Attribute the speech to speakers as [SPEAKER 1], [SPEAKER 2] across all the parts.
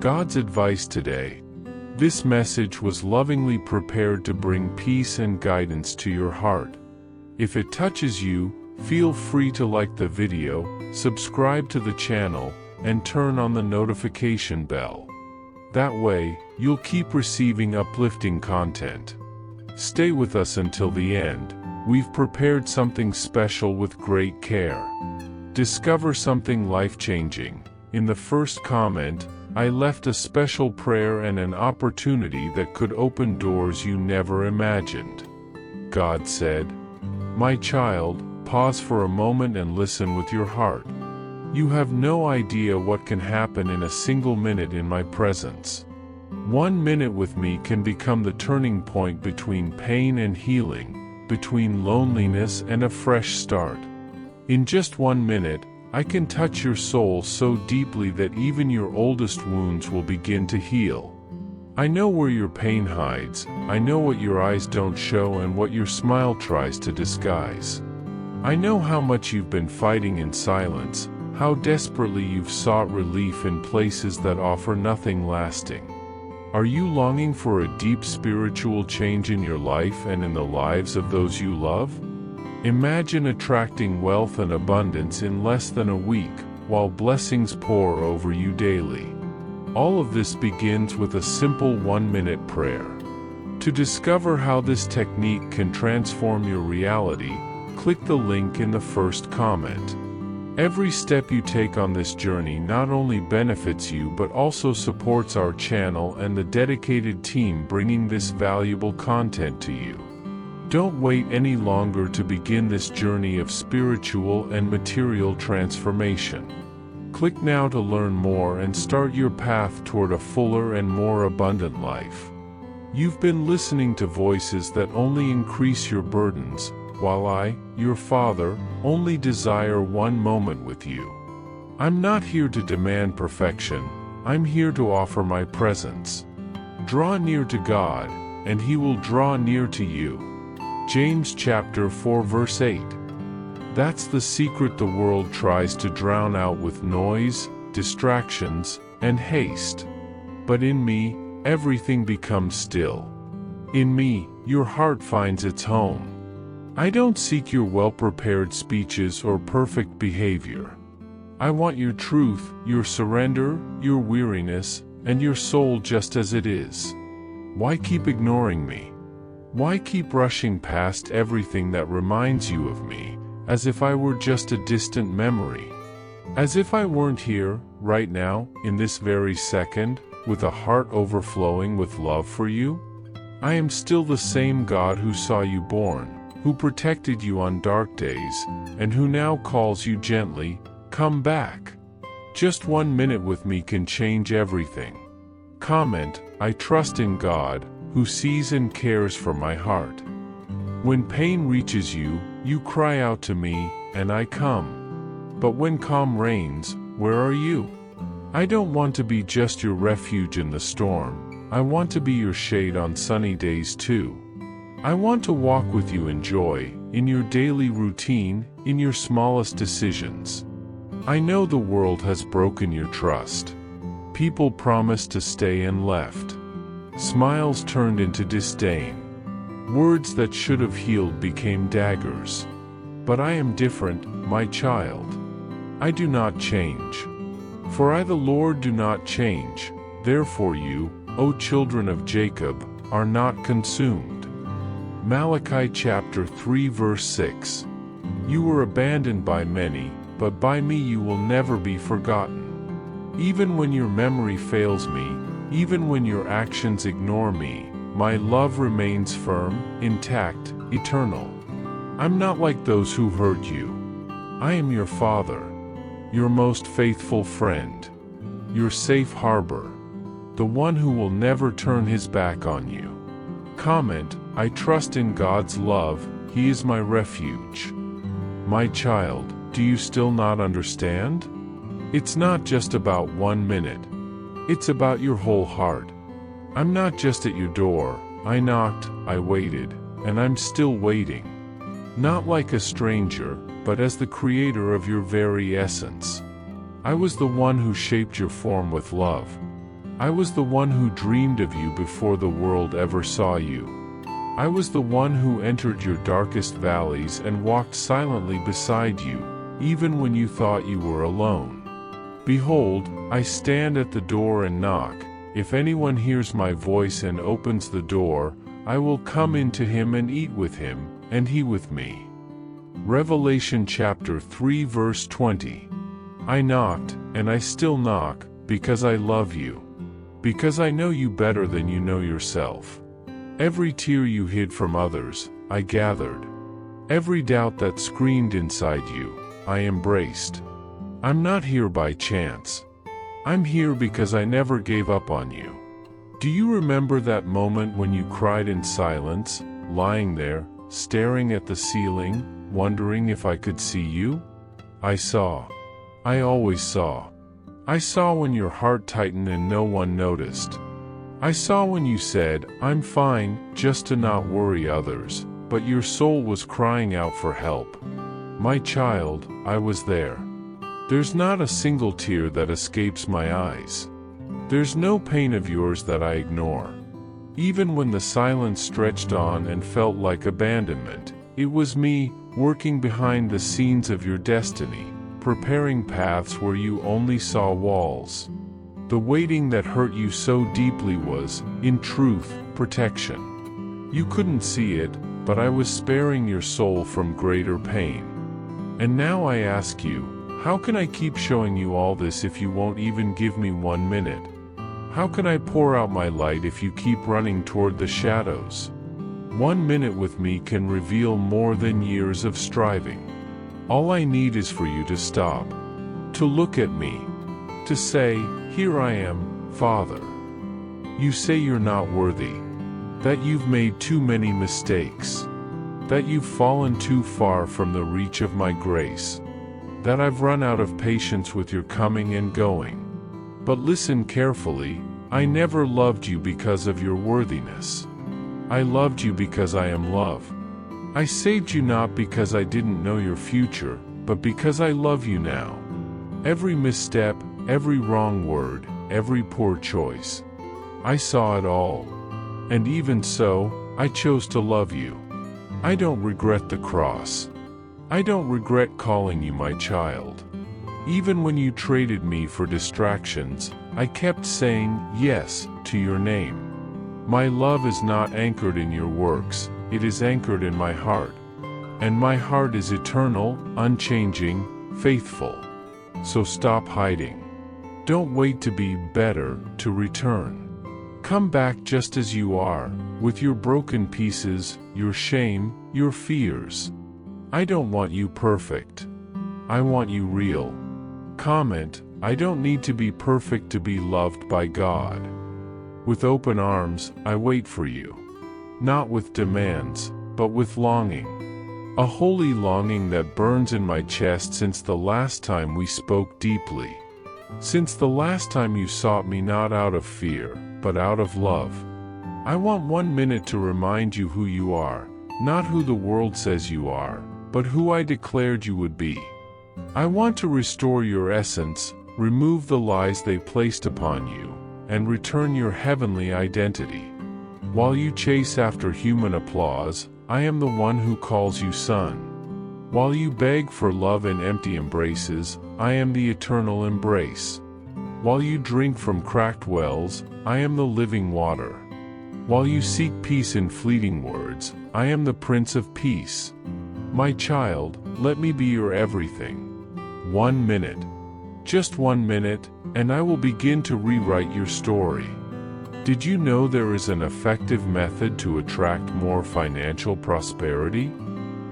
[SPEAKER 1] God's advice today. This message was lovingly prepared to bring peace and guidance to your heart. If it touches you, feel free to like the video, subscribe to the channel, and turn on the notification bell. That way, you'll keep receiving uplifting content. Stay with us until the end. We've prepared something special with great care. Discover something life-changing. In the first comment, I left a special prayer and an opportunity that could open doors you never imagined. God said, "My child, pause for a moment and listen with your heart. You have no idea what can happen in a single minute in my presence. 1 minute with me can become the turning point between pain and healing, between loneliness and a fresh start. In just 1 minute, I can touch your soul so deeply that even your oldest wounds will begin to heal. I know where your pain hides, I know what your eyes don't show and what your smile tries to disguise. I know how much you've been fighting in silence, how desperately you've sought relief in places that offer nothing lasting. Are you longing for a deep spiritual change in your life and in the lives of those you love? Imagine attracting wealth and abundance in less than a week, while blessings pour over you daily. All of this begins with a simple 1-minute prayer. To discover how this technique can transform your reality, click the link in the first comment. Every step you take on this journey not only benefits you but also supports our channel and the dedicated team bringing this valuable content to you. Don't wait any longer to begin this journey of spiritual and material transformation. Click now to learn more and start your path toward a fuller and more abundant life. You've been listening to voices that only increase your burdens, while I, your Father, only desire 1 moment with you. I'm not here to demand perfection, I'm here to offer my presence. Draw near to God, and He will draw near to you. James chapter 4 verse 8. That's the secret the world tries to drown out with noise, distractions, and haste. But in me, everything becomes still. In me, your heart finds its home. I don't seek your well-prepared speeches or perfect behavior. I want your truth, your surrender, your weariness, and your soul just as it is. Why keep ignoring me? Why keep rushing past everything that reminds you of me, as if I were just a distant memory? As if I weren't here, right now, in this very second, with a heart overflowing with love for you? I am still the same God who saw you born, who protected you on dark days, and who now calls you gently, "Come back." Just 1 minute with me can change everything. Comment, "I trust in God, who sees and cares for my heart." When pain reaches you, you cry out to me, and I come. But when calm reigns, where are you? I don't want to be just your refuge in the storm, I want to be your shade on sunny days too. I want to walk with you in joy, in your daily routine, in your smallest decisions. I know the world has broken your trust. People promised to stay and left. Smiles turned into disdain. Words that should have healed became daggers. But I am different, my child. I do not change. For I the Lord do not change, therefore you, O children of Jacob, are not consumed. Malachi chapter 3 verse 6. You were abandoned by many, but by me you will never be forgotten. Even when your memory fails me, even when your actions ignore me, my love remains firm, intact, eternal. I'm not like those who hurt you. I am your Father, your most faithful friend, your safe harbor, the one who will never turn his back on you. Comment, I trust in God's love, He is my refuge. My child, do you still not understand? It's not just about 1 minute. It's about your whole heart. I'm not just at your door, I knocked, I waited, and I'm still waiting. Not like a stranger, but as the creator of your very essence. I was the one who shaped your form with love. I was the one who dreamed of you before the world ever saw you. I was the one who entered your darkest valleys and walked silently beside you, even when you thought you were alone. Behold, I stand at the door and knock. If anyone hears my voice and opens the door, I will come into him and eat with him, and he with me. Revelation chapter 3 verse 20. I knocked, and I still knock, because I love you. Because I know you better than you know yourself. Every tear you hid from others, I gathered. Every doubt that screamed inside you, I embraced. I'm not here by chance. I'm here because I never gave up on you. Do you remember that moment when you cried in silence, lying there, staring at the ceiling, wondering if I could see you? I saw. I always saw. I saw when your heart tightened and no one noticed. I saw when you said, I'm fine, just to not worry others, but your soul was crying out for help. My child, I was there. There's not a single tear that escapes my eyes. There's no pain of yours that I ignore. Even when the silence stretched on and felt like abandonment, it was me, working behind the scenes of your destiny, preparing paths where you only saw walls. The waiting that hurt you so deeply was, in truth, protection. You couldn't see it, but I was sparing your soul from greater pain. And now I ask you, how can I keep showing you all this if you won't even give me 1 minute? How can I pour out my light if you keep running toward the shadows? 1 minute with me can reveal more than years of striving. All I need is for you to stop, to look at me, to say, here I am, Father. You say you're not worthy, that you've made too many mistakes, that you've fallen too far from the reach of my grace, that I've run out of patience with your coming and going. But listen carefully, I never loved you because of your worthiness. I loved you because I am love. I saved you not because I didn't know your future, but because I love you now. Every misstep, every wrong word, every poor choice. I saw it all. And even so, I chose to love you. I don't regret the cross. I don't regret calling you my child. Even when you traded me for distractions, I kept saying yes to your name. My love is not anchored in your works, it is anchored in my heart. And my heart is eternal, unchanging, faithful. So stop hiding. Don't wait to be better, to return. Come back just as you are, with your broken pieces, your shame, your fears. I don't want you perfect. I want you real. Comment, I don't need to be perfect to be loved by God. With open arms, I wait for you. Not with demands, but with longing. A holy longing that burns in my chest since the last time we spoke deeply. Since the last time you sought me not out of fear, but out of love. I want 1 minute to remind you who you are, not who the world says you are, but who I declared you would be. I want to restore your essence, remove the lies they placed upon you, and return your heavenly identity. While you chase after human applause, I am the one who calls you son. While you beg for love in empty embraces, I am the eternal embrace. While you drink from cracked wells, I am the living water. While you seek peace in fleeting words, I am the Prince of Peace. My child, let me be your everything. 1 minute. Just 1 minute, and I will begin to rewrite your story. Did you know there is an effective method to attract more financial prosperity?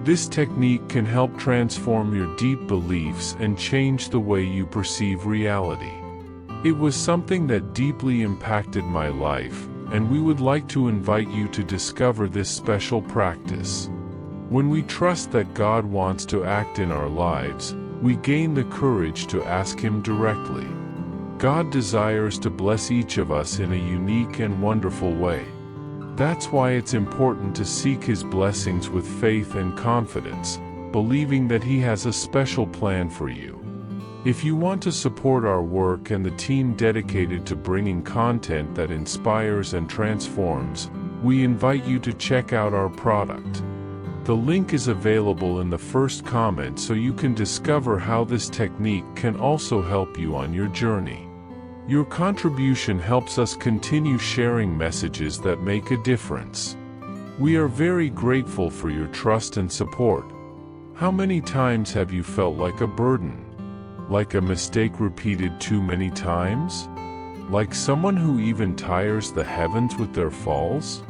[SPEAKER 1] This technique can help transform your deep beliefs and change the way you perceive reality. It was something that deeply impacted my life, and we would like to invite you to discover this special practice. When we trust that God wants to act in our lives, we gain the courage to ask Him directly. God desires to bless each of us in a unique and wonderful way. That's why it's important to seek His blessings with faith and confidence, believing that He has a special plan for you. If you want to support our work and the team dedicated to bringing content that inspires and transforms, we invite you to check out our product. The link is available in the first comment so you can discover how this technique can also help you on your journey. Your contribution helps us continue sharing messages that make a difference. We are very grateful for your trust and support. How many times have you felt like a burden? Like a mistake repeated too many times? Like someone who even tires the heavens with their falls?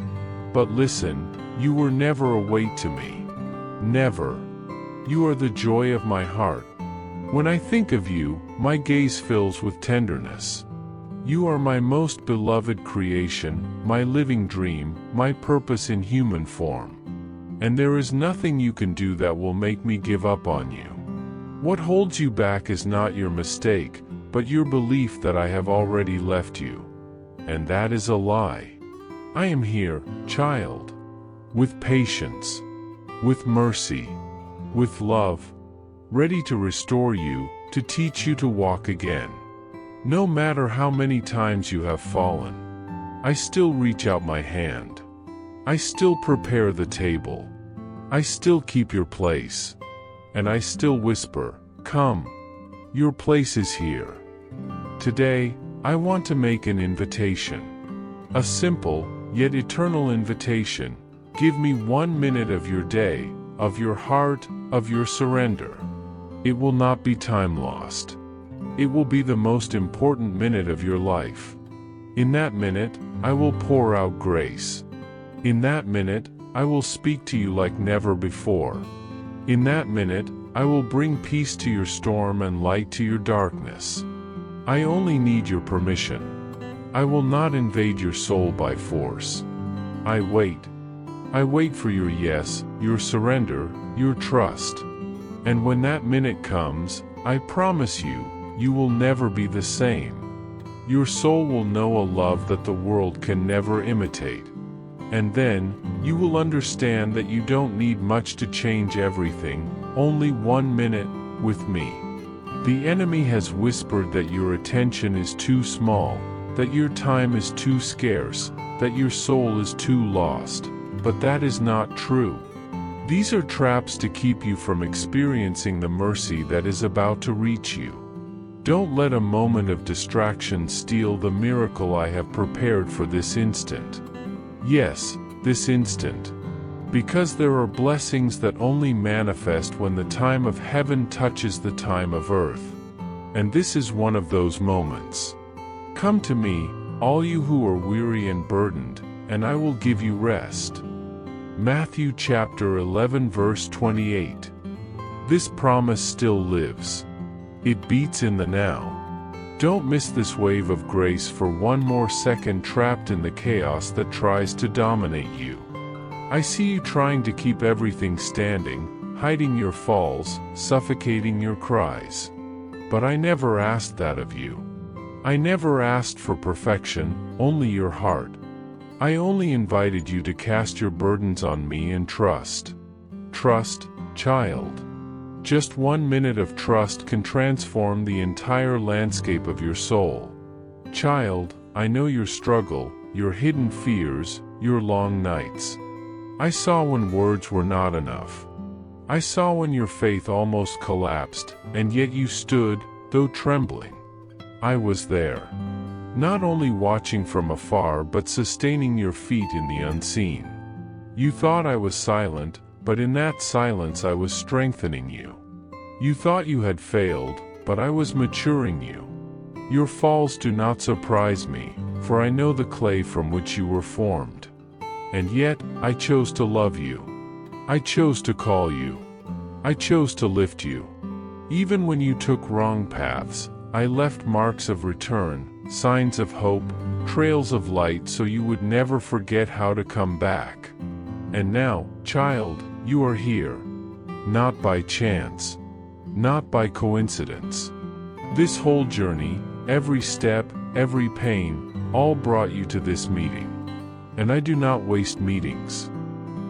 [SPEAKER 1] But listen, you were never a weight to me. Never. You are the joy of my heart. When I think of you, my gaze fills with tenderness. You are my most beloved creation, my living dream, my purpose in human form. And there is nothing you can do that will make me give up on you. What holds you back is not your mistake, but your belief that I have already left you. And that is a lie. I am here, child. With patience. With mercy. With love. Ready to restore you, to teach you to walk again. No matter how many times you have fallen, I still reach out my hand. I still prepare the table. I still keep your place. And I still whisper, come. Your place is here. Today, I want to make an invitation. A simple, yet eternal invitation. Give me 1 minute of your day, of your heart, of your surrender. It will not be time lost. It will be the most important minute of your life. In that minute, I will pour out grace. In that minute, I will speak to you like never before. In that minute, I will bring peace to your storm and light to your darkness. I only need your permission. I will not invade your soul by force. I wait. I wait for your yes, your surrender, your trust. And when that minute comes, I promise you, you will never be the same. Your soul will know a love that the world can never imitate. And then, you will understand that you don't need much to change everything, only 1 minute, with me. The enemy has whispered that your attention is too small, that your time is too scarce, that your soul is too lost. But that is not true. These are traps to keep you from experiencing the mercy that is about to reach you. Don't let a moment of distraction steal the miracle I have prepared for this instant. Yes, this instant. Because there are blessings that only manifest when the time of heaven touches the time of earth. And this is one of those moments. Come to me, all you who are weary and burdened, and I will give you rest. Matthew chapter 11 verse 28. This promise still lives. It beats in the now. Don't miss this wave of grace for 1 more second trapped in the chaos that tries to dominate you. I see you trying to keep everything standing, hiding your falls, suffocating your cries. But I never asked that of you. I never asked for perfection, only your heart. I only invited you to cast your burdens on me and trust. Trust, child. Just 1 minute of trust can transform the entire landscape of your soul. Child, I know your struggle, your hidden fears, your long nights. I saw when words were not enough. I saw when your faith almost collapsed, and yet you stood, though trembling. I was there. Not only watching from afar but sustaining your feet in the unseen. You thought I was silent, but in that silence I was strengthening you. You thought you had failed, but I was maturing you. Your falls do not surprise me, for I know the clay from which you were formed. And yet, I chose to love you. I chose to call you. I chose to lift you. Even when you took wrong paths, I left marks of return, signs of hope, trails of light so you would never forget how to come back. And now, child, you are here. Not by chance. Not by coincidence. This whole journey, every step, every pain, all brought you to this meeting. And I do not waste meetings.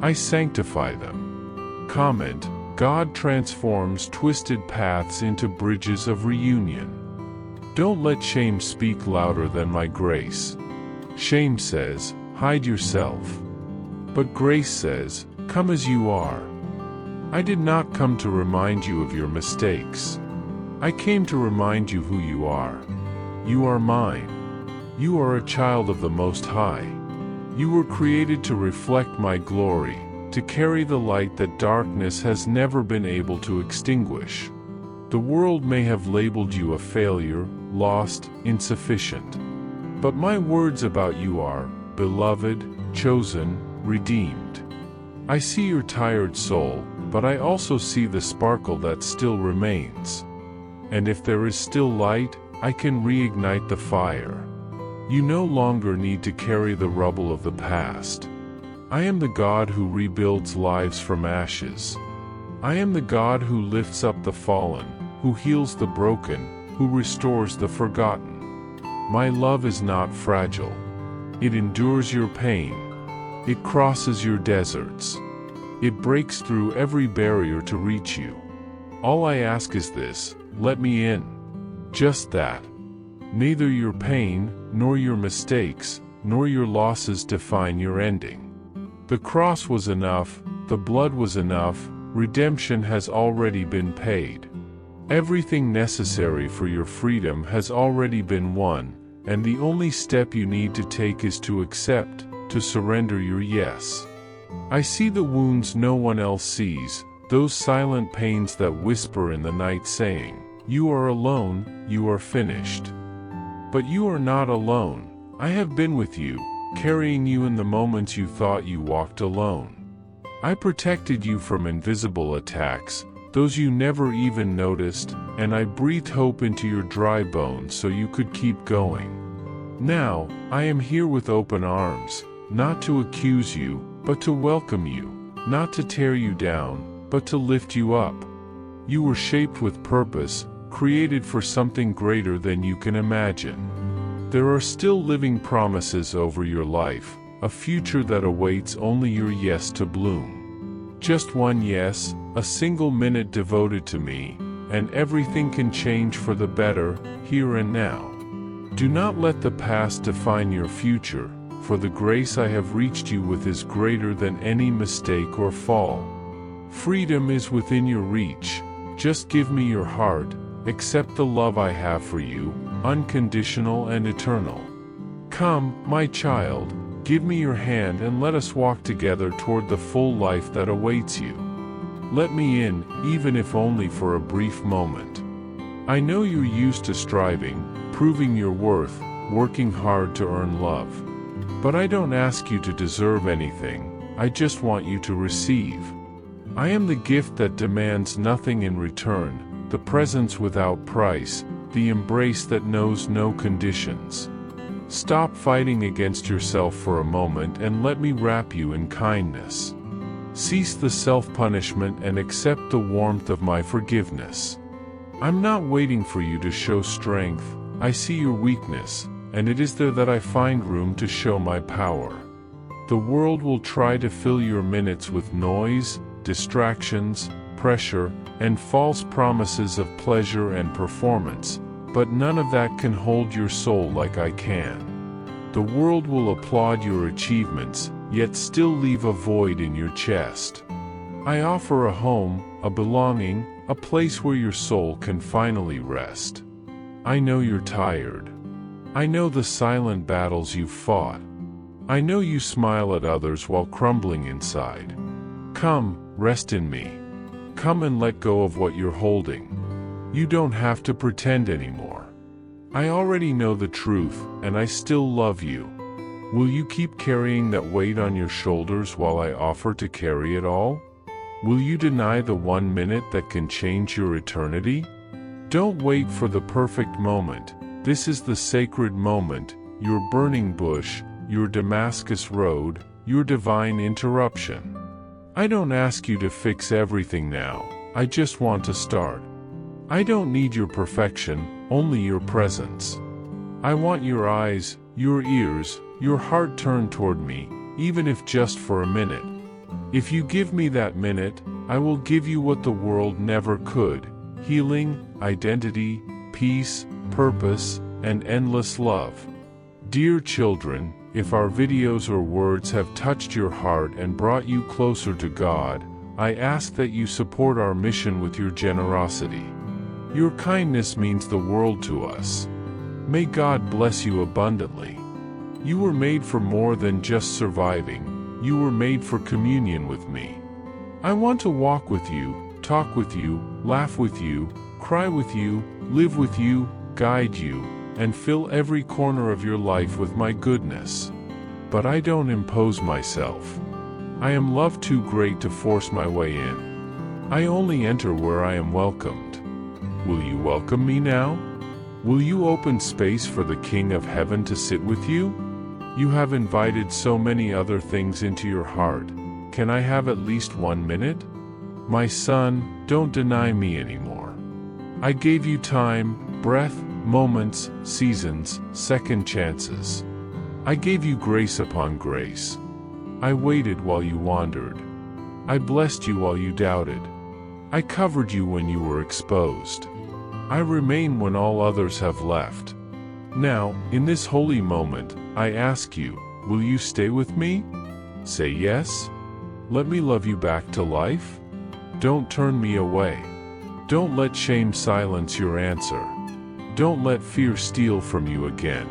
[SPEAKER 1] I sanctify them. Comment, God transforms twisted paths into bridges of reunion. Don't let shame speak louder than my grace. Shame says, hide yourself. But grace says, come as you are. I did not come to remind you of your mistakes. I came to remind you who you are. You are mine. You are a child of the Most High. You were created to reflect my glory, to carry the light that darkness has never been able to extinguish. The world may have labeled you a failure, lost, insufficient. But my words about you are, beloved, chosen, redeemed. I see your tired soul, but I also see the sparkle that still remains. And if there is still light, I can reignite the fire. You no longer need to carry the rubble of the past. I am the God who rebuilds lives from ashes. I am the God who lifts up the fallen, who heals the broken, who restores the forgotten. My love is not fragile. It endures your pain. It crosses your deserts. It breaks through every barrier to reach you. All I ask is this: let me in. Just that. Neither your pain, nor your mistakes, nor your losses define your ending. The cross was enough, the blood was enough, redemption has already been paid. Everything necessary for your freedom has already been won, and the only step you need to take is to accept, to surrender your yes. I see the wounds no one else sees, those silent pains that whisper in the night saying, you are alone, you are finished. But you are not alone. I have been with you, carrying you in the moments you thought you walked alone. I protected you from invisible attacks, those you never even noticed, and I breathed hope into your dry bones so you could keep going. Now, I am here with open arms, not to accuse you, but to welcome you, not to tear you down, but to lift you up. You were shaped with purpose, created for something greater than you can imagine. There are still living promises over your life, a future that awaits only your yes to bloom. Just one yes, a single minute devoted to me, and everything can change for the better, here and now. Do not let the past define your future, for the grace I have reached you with is greater than any mistake or fall. Freedom is within your reach. Just give me your heart, accept the love I have for you, unconditional and eternal. Come, my child, give me your hand and let us walk together toward the full life that awaits you. Let me in, even if only for a brief moment. I know you're used to striving, proving your worth, working hard to earn love. But I don't ask you to deserve anything, I just want you to receive. I am the gift that demands nothing in return, the presence without price, the embrace that knows no conditions. Stop fighting against yourself for a moment and let me wrap you in kindness. Cease the self-punishment and accept the warmth of my forgiveness. I'm not waiting for you to show strength, I see your weakness, and it is there that I find room to show my power. The world will try to fill your minutes with noise, distractions, pressure, and false promises of pleasure and performance, but none of that can hold your soul like I can. The world will applaud your achievements, yet still leave a void in your chest. I offer a home, a belonging, a place where your soul can finally rest. I know you're tired. I know the silent battles you've fought. I know you smile at others while crumbling inside. Come, rest in me. Come and let go of what you're holding. You don't have to pretend anymore. I already know the truth, and I still love you. Will you keep carrying that weight on your shoulders while I offer to carry it all? Will you deny the 1 minute that can change your eternity? Don't wait for the perfect moment. This is the sacred moment, your burning bush, your Damascus road, your divine interruption. I don't ask you to fix everything now, I just want to start. I don't need your perfection, only your presence. I want your eyes, your ears, your heart turned toward me, even if just for a minute. If you give me that minute, I will give you what the world never could: healing, identity, peace, purpose, and endless love. Dear children, if our videos or words have touched your heart and brought you closer to God, I ask that you support our mission with your generosity. Your kindness means the world to us. May God bless you abundantly. You were made for more than just surviving. You were made for communion with me. I want to walk with you, talk with you, laugh with you, cry with you, live with you, guide you, and fill every corner of your life with my goodness. But I don't impose myself. I am love too great to force my way in. I only enter where I am welcomed. Will you welcome me now? Will you open space for the King of Heaven to sit with you? You have invited so many other things into your heart. Can I have at least 1 minute? My son, don't deny me anymore. I gave you time, breath, moments, seasons, second chances. I gave you grace upon grace. I waited while you wandered. I blessed you while you doubted. I covered you when you were exposed. I remain when all others have left. Now, in this holy moment, I ask you, will you stay with me? Say yes. Let me love you back to life. Don't turn me away. Don't let shame silence your answer. Don't let fear steal from you again.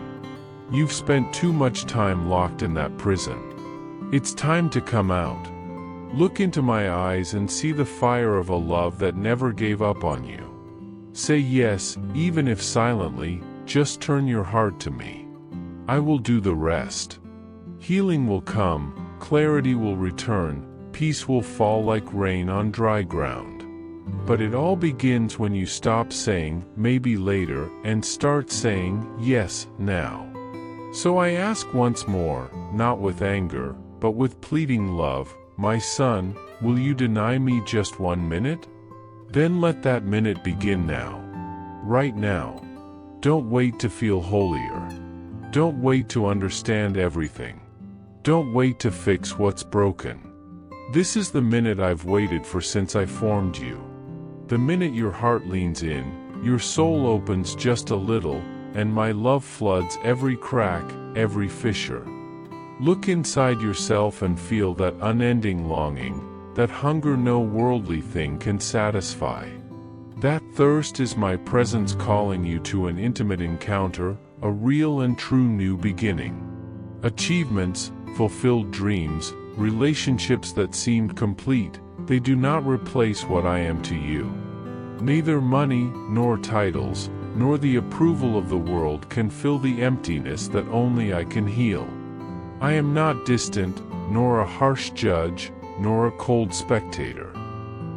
[SPEAKER 1] You've spent too much time locked in that prison. It's time to come out. Look into my eyes and see the fire of a love that never gave up on you. Say yes, even if silently. Just turn your heart to me. I will do the rest. Healing will come, clarity will return, peace will fall like rain on dry ground. But it all begins when you stop saying, maybe later, and start saying, yes, now. So I ask once more, not with anger, but with pleading love, my son, will you deny me just 1 minute? Then let that minute begin now. Right now. Don't wait to feel holier. Don't wait to understand everything. Don't wait to fix what's broken. This is the minute I've waited for since I formed you. The minute your heart leans in, your soul opens just a little, and my love floods every crack, every fissure. Look inside yourself and feel that unending longing, that hunger no worldly thing can satisfy. That thirst is my presence calling you to an intimate encounter, a real and true new beginning. Achievements, fulfilled dreams, relationships that seemed complete, they do not replace what I am to you. Neither money, nor titles, nor the approval of the world can fill the emptiness that only I can heal. I am not distant, nor a harsh judge, nor a cold spectator.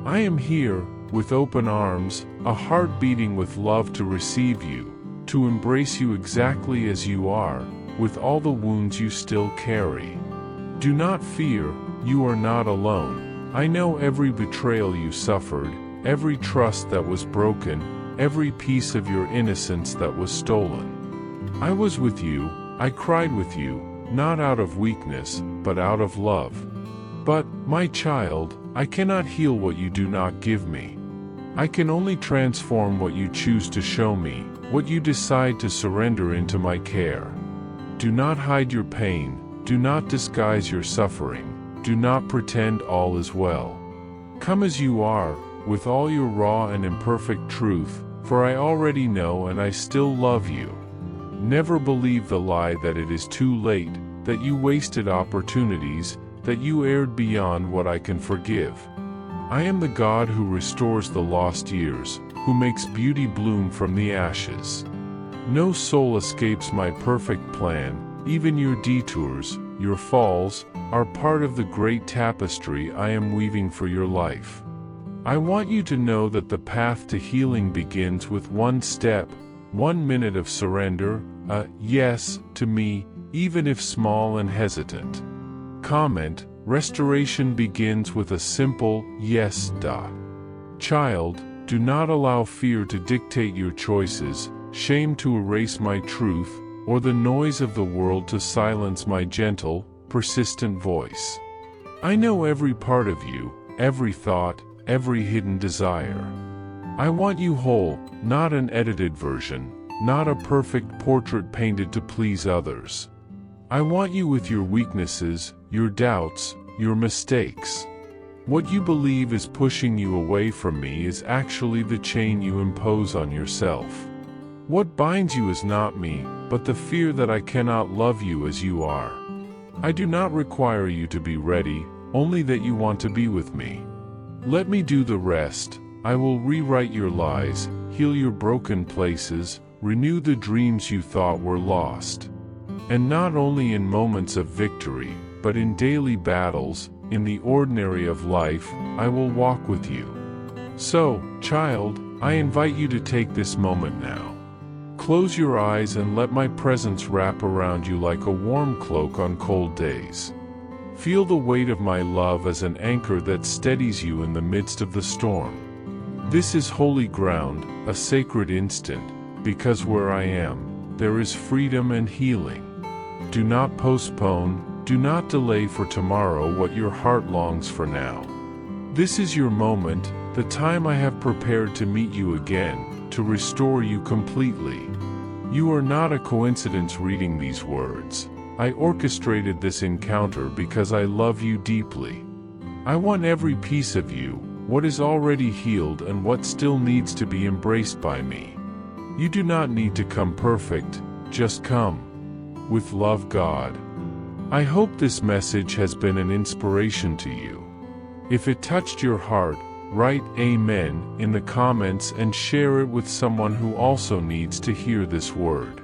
[SPEAKER 1] I am here, with open arms, a heart beating with love to receive you, to embrace you exactly as you are, with all the wounds you still carry. Do not fear, you are not alone. I know every betrayal you suffered, every trust that was broken, every piece of your innocence that was stolen. I was with you, I cried with you, not out of weakness, but out of love. But, my child, I cannot heal what you do not give me. I can only transform what you choose to show me, what you decide to surrender into my care. Do not hide your pain, do not disguise your suffering, do not pretend all is well. Come as you are, with all your raw and imperfect truth, for I already know and I still love you. Never believe the lie that it is too late, that you wasted opportunities, that you erred beyond what I can forgive. I am the God who restores the lost years, who makes beauty bloom from the ashes. No soul escapes my perfect plan, even your detours, your falls, are part of the great tapestry I am weaving for your life. I want you to know that the path to healing begins with one step, 1 minute of surrender, a yes to me, even if small and hesitant. Comment: restoration begins with a simple yes. Child, do not allow fear to dictate your choices, shame to erase my truth, or the noise of the world to silence my gentle, persistent voice. I know every part of you, every thought, every hidden desire. I want you whole, not an edited version, not a perfect portrait painted to please others. I want you with your weaknesses, your doubts, your mistakes. What you believe is pushing you away from me is actually the chain you impose on yourself. What binds you is not me, but the fear that I cannot love you as you are. I do not require you to be ready, only that you want to be with me. Let me do the rest. I will rewrite your lies, heal your broken places, renew the dreams you thought were lost. And not only in moments of victory, but in daily battles, in the ordinary of life, I will walk with you. So, child, I invite you to take this moment now. Close your eyes and let my presence wrap around you like a warm cloak on cold days. Feel the weight of my love as an anchor that steadies you in the midst of the storm. This is holy ground, a sacred instant, because where I am, there is freedom and healing. Do not postpone, do not delay for tomorrow what your heart longs for now. This is your moment, the time I have prepared to meet you again, to restore you completely. You are not a coincidence reading these words. I orchestrated this encounter because I love you deeply. I want every piece of you, what is already healed and what still needs to be embraced by me. You do not need to come perfect, just come. With love, God. I hope this message has been an inspiration to you. If it touched your heart, write Amen in the comments and share it with someone who also needs to hear this word.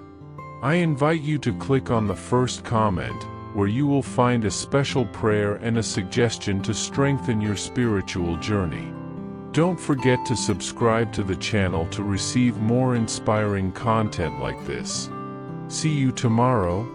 [SPEAKER 1] I invite you to click on the first comment, where you will find a special prayer and a suggestion to strengthen your spiritual journey. Don't forget to subscribe to the channel to receive more inspiring content like this. See you tomorrow.